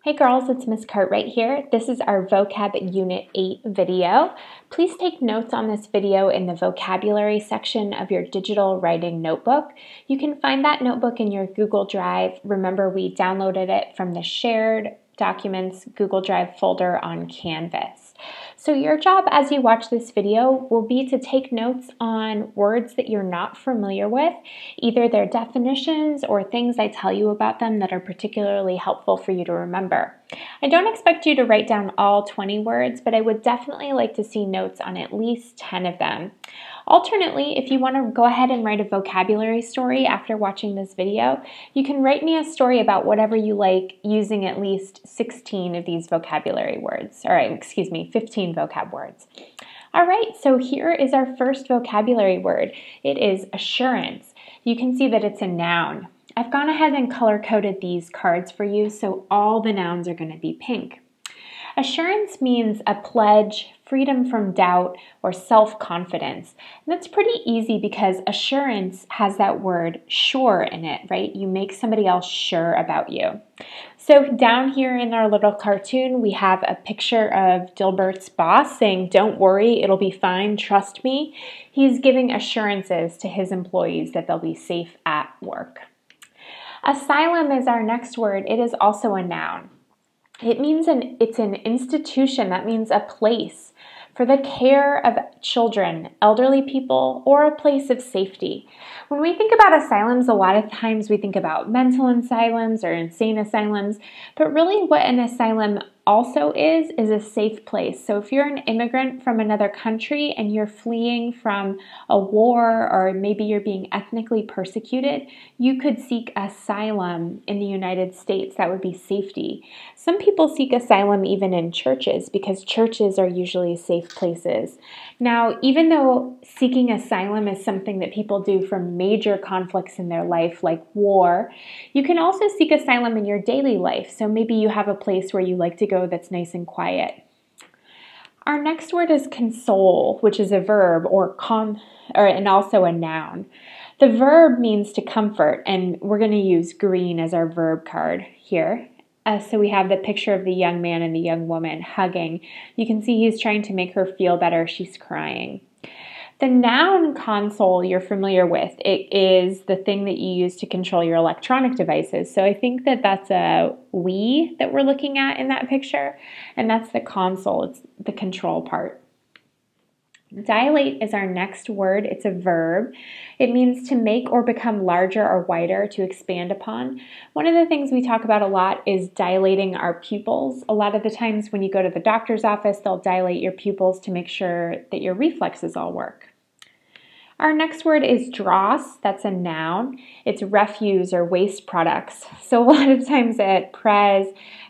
Hey girls, it's Miss Cartwright here. This is our Vocab Unit 8 video. Please take notes on this video in the vocabulary section of your digital writing notebook. You can find that notebook in your Google Drive. Remember, we downloaded it from the Shared Documents Google Drive folder on Canvas. So your job as you watch this video will be to take notes on words that you're not familiar with, either their definitions or things I tell you about them that are particularly helpful for you to remember. I don't expect you to write down all 20 words, but I would definitely like to see notes on at least 10 of them. Alternately, if you want to go ahead and write a vocabulary story after watching this video, you can write me a story about whatever you like using at least 16 of these vocabulary words. All right, 15 vocab words. All right, so here is our first vocabulary word. It is assurance. You can see that it's a noun. I've gone ahead and color-coded these cards for you, so all the nouns are going to be pink. Assurance means a pledge, freedom from doubt, or self-confidence. And that's pretty easy because assurance has that word sure in it, right? You make somebody else sure about you. So down here in our little cartoon, we have a picture of Dilbert's boss saying, "Don't worry, it'll be fine, trust me." He's giving assurances to his employees that they'll be safe at work. Asylum is our next word. It is also a noun. It means it's an institution. That means a place for the care of children, elderly people, or a place of safety. When we think about asylums, a lot of times we think about mental asylums or insane asylums, but really what an asylum also is a safe place. So if you're an immigrant from another country and you're fleeing from a war or maybe you're being ethnically persecuted, you could seek asylum in the United States. That would be safety. Some people seek asylum even in churches because churches are usually safe places. Now, even though seeking asylum is something that people do from major conflicts in their life like war, you can also seek asylum in your daily life. So maybe you have a place where you like to go that's nice and quiet. Our next word is console, which is a verb and also a noun. The verb means to comfort, and we're going to use green as our verb card here. So we have the picture of the young man and the young woman hugging. You can see he's trying to make her feel better. She's crying. The noun console you're familiar with. It is the thing that you use to control your electronic devices. So I think that that's a Wii that we're looking at in that picture, and that's the console. It's the control part. Dilate is our next word. It's a verb. It means to make or become larger or wider, to expand upon. One of the things we talk about a lot is dilating our pupils. A lot of the times when you go to the doctor's office, they'll dilate your pupils to make sure that your reflexes all work. Our next word is dross. That's a noun. It's refuse or waste products. So a lot of times at Pres,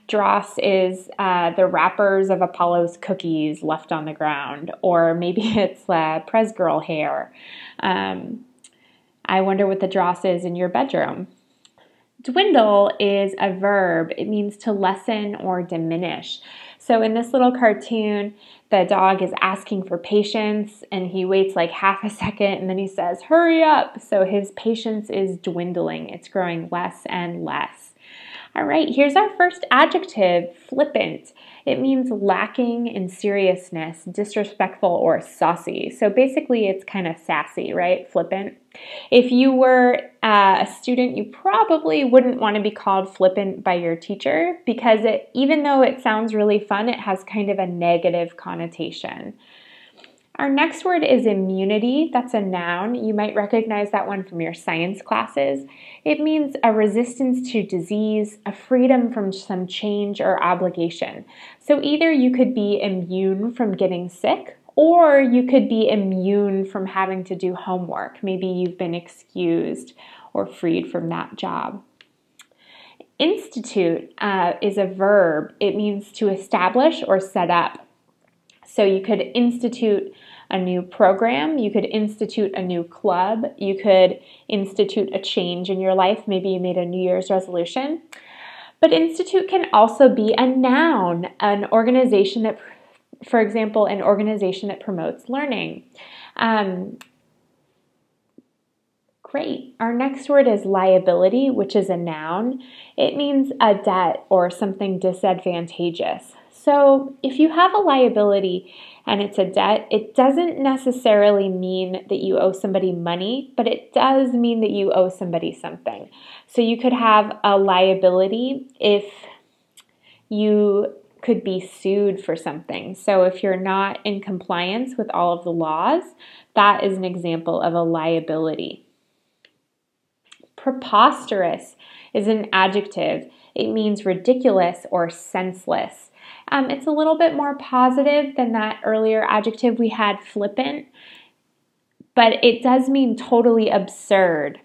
dross is the wrappers of Apollo's cookies left on the ground, or maybe it's Pres girl hair. I wonder what the dross is in your bedroom. Dwindle is a verb. It means to lessen or diminish. So in this little cartoon, the dog is asking for patience and he waits like half a second and then he says, "Hurry up." So his patience is dwindling. It's growing less and less. All right, here's our first adjective, flippant. It means lacking in seriousness, disrespectful, or saucy. So basically it's kind of sassy, right? Flippant. If you were a student, you probably wouldn't want to be called flippant by your teacher because even though it sounds really fun, it has kind of a negative connotation. Our next word is immunity. That's a noun. You might recognize that one from your science classes. It means a resistance to disease, a freedom from some change or obligation. So either you could be immune from getting sick, or you could be immune from having to do homework. Maybe you've been excused or freed from that job. Institute is a verb. It means to establish or set up. So you could institute a new program, you could institute a new club, you could institute a change in your life. Maybe you made a New Year's resolution. But institute can also be a noun, an organization that, for example, an organization that promotes learning. Great. Our next word is liability, which is a noun. It means a debt or something disadvantageous. So if you have a liability and it's a debt, it doesn't necessarily mean that you owe somebody money, but it does mean that you owe somebody something. So you could have a liability if you could be sued for something. So if you're not in compliance with all of the laws, that is an example of a liability. Preposterous is an adjective. It means ridiculous or senseless. It's a little bit more positive than that earlier adjective we had, flippant, but it does mean totally absurd.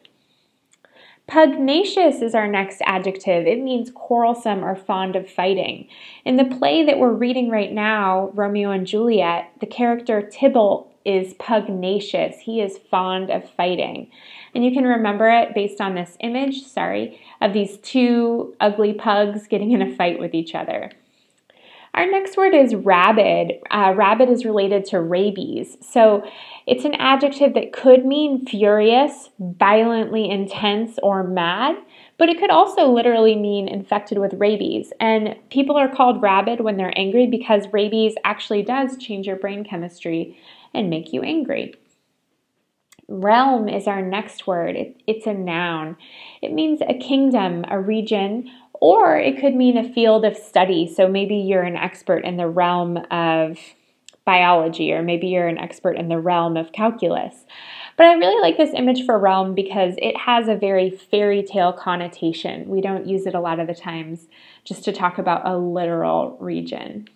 Pugnacious is our next adjective. It means quarrelsome or fond of fighting. In the play that we're reading right now, Romeo and Juliet, the character Tybalt is pugnacious. He is fond of fighting. And you can remember it based on this image, of these two ugly pugs getting in a fight with each other. Our next word is rabid. Rabid is related to rabies. So it's an adjective that could mean furious, violently intense, or mad, but it could also literally mean infected with rabies. And people are called rabid when they're angry because rabies actually does change your brain chemistry and make you angry. Realm is our next word. It's a noun. It means a kingdom, a region, or it could mean a field of study. So maybe you're an expert in the realm of biology, or maybe you're an expert in the realm of calculus. But I really like this image for realm because it has a very fairy tale connotation. We don't use it a lot of the times just to talk about a literal region.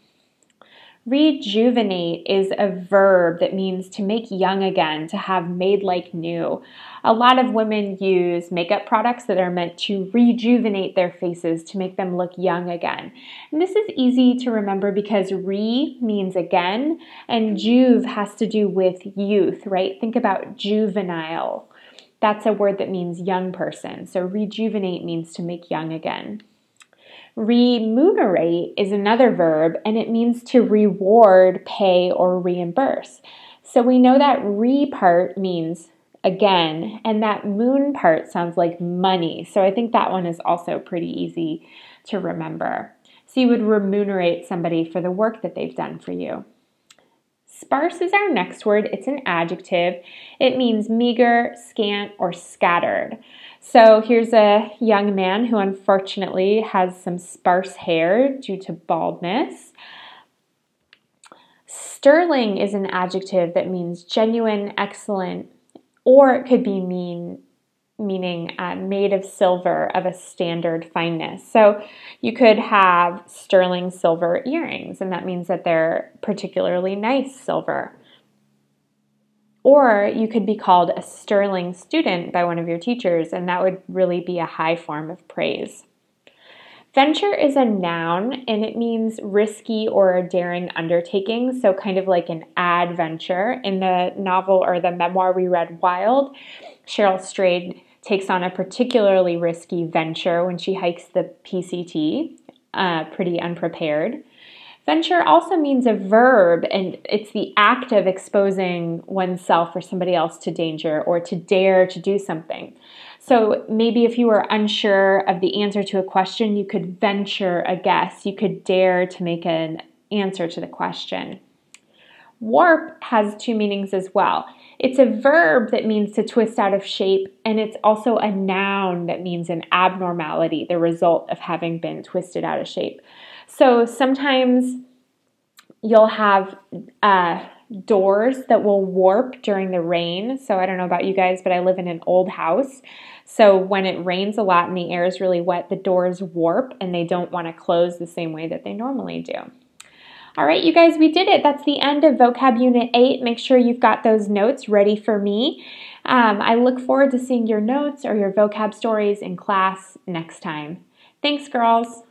Rejuvenate is a verb that means to make young again, to have made like new. A lot of women use makeup products that are meant to rejuvenate their faces, to make them look young again. And this is easy to remember because re means again, and juve has to do with youth, right? Think about juvenile. That's a word that means young person. So rejuvenate means to make young again. Remunerate is another verb, and it means to reward, pay, or reimburse. So we know that re part means again, and that moon part sounds like money. So I think that one is also pretty easy to remember. So you would remunerate somebody for the work that they've done for you. Sparse is our next word. It's an adjective. It means meager, scant, or scattered. So here's a young man who unfortunately has some sparse hair due to baldness. Sterling is an adjective that means genuine, excellent, or it could be meaning made of silver of a standard fineness. So you could have sterling silver earrings, and that means that they're particularly nice silver. Or you could be called a sterling student by one of your teachers, and that would really be a high form of praise. Venture is a noun, and it means risky or a daring undertaking, so kind of like an adventure. In the novel or the memoir we read, Wild, Cheryl Strayed takes on a particularly risky venture when she hikes the PCT, pretty unprepared. Venture also means a verb, and it's the act of exposing oneself or somebody else to danger or to dare to do something. So maybe if you were unsure of the answer to a question, you could venture a guess. You could dare to make an answer to the question. Warp has two meanings as well. It's a verb that means to twist out of shape, and it's also a noun that means an abnormality, the result of having been twisted out of shape. So sometimes you'll have doors that will warp during the rain. So I don't know about you guys, but I live in an old house. So when it rains a lot and the air is really wet, the doors warp and they don't want to close the same way that they normally do. All right, you guys, we did it. That's the end of Vocab Unit 8. Make sure you've got those notes ready for me. I look forward to seeing your notes or your vocab stories in class next time. Thanks, girls.